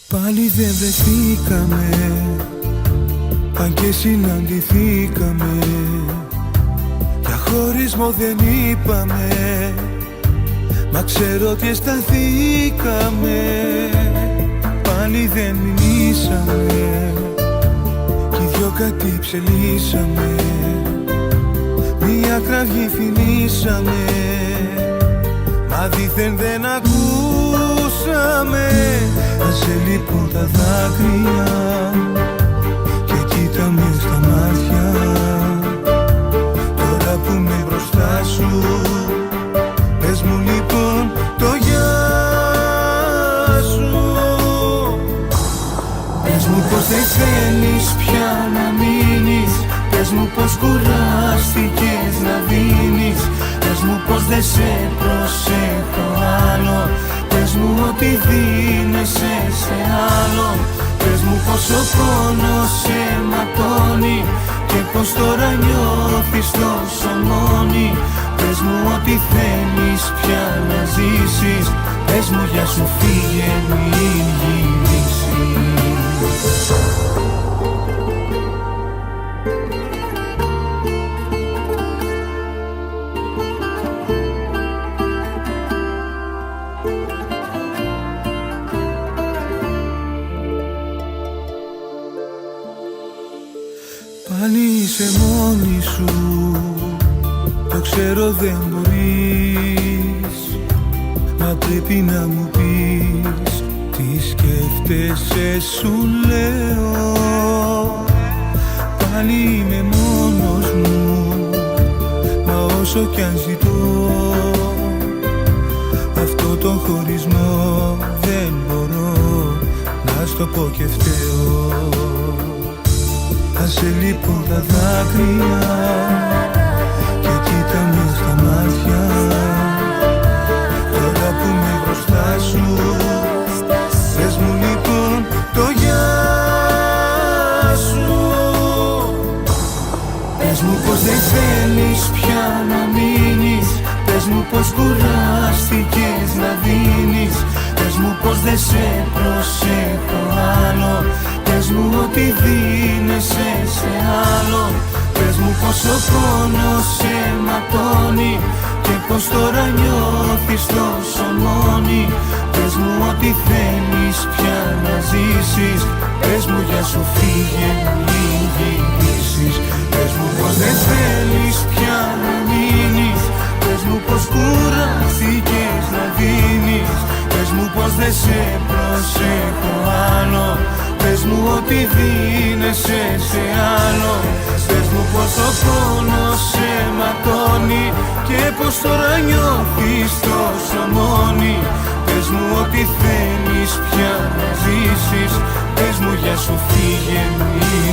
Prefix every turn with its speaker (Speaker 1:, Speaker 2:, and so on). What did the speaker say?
Speaker 1: Πάλι δεν βρεθήκαμε, αν και συναντηθήκαμε. Για χωρισμό δεν είπαμε, μα ξέρω ότι αισθανθήκαμε. Πάλι δεν μιλήσαμε, κι οι δυο κάτι ψελίσαμε. Μια κραυγή φιλήσαμε, μα δήθεν δεν ακούσαμε. Άσε λοιπόν τα δάκρυα και κοίτα με στα μάτια. Τώρα που είμαι μπροστά σου, πες μου λοιπόν το γεια σου. Πες μου πως δεν θέλεις πια να μείνεις. Πες μου πως κουράστηκες να δίνεις. Πες μου πως δεν σε προσέχω άλλο. Πες μου ότι δίνεσαι σε άλλο. Πες μου πως ο πόνος σε ματώνει και πως τώρα νιώθεις τόσο μόνη. Πες μου ότι θέλεις πια να ζήσεις. Πες μου για σου φύγε μην γυρίσεις. Πάλι είσαι μόνη σου, το ξέρω δεν μπορείς. Μα πρέπει να μου πεις τι σκέφτεσαι σου λέω. Πάλι είμαι μόνος μου, μα όσο κι αν ζητώ αυτό το χωρισμό δεν μπορώ να στο πω και φταίω. Άσε λοιπόν τα δάκρυα και κοίτα με στα μάτια. Τώρα που είμαι μπροστά σου, πες μου λοιπόν το γεια σου. Πες μου πως δεν θέλεις πια να μείνεις. Πες μου πως κουράστηκες να δίνεις. Πες μου πως δεν σε προσέχω άλλο. Πες μου ότι δίνεσαι σε άλλο. Πες μου πως ο πόνος σε ματώνει και πως τώρα νιώθεις τόσο μόνη. Πες μου ότι θέλεις πια να ζήσεις. Πες μου για σου φύγε μην γυρίσεις. Πες μου πως δεν θέλεις πια να μείνεις. Πες μου πως κουράστηκες να δίνεις. Πες μου πως δεν σε προσέχω άλλο. Πες μου ότι δίνεσαι σε άλλο. Πες μου πως ο πόνος σε ματώνει και πως τώρα νιώθεις τόσο μόνη. Πες μου ότι θέλεις πια να ζήσεις. Πες μου για σου φύγε μην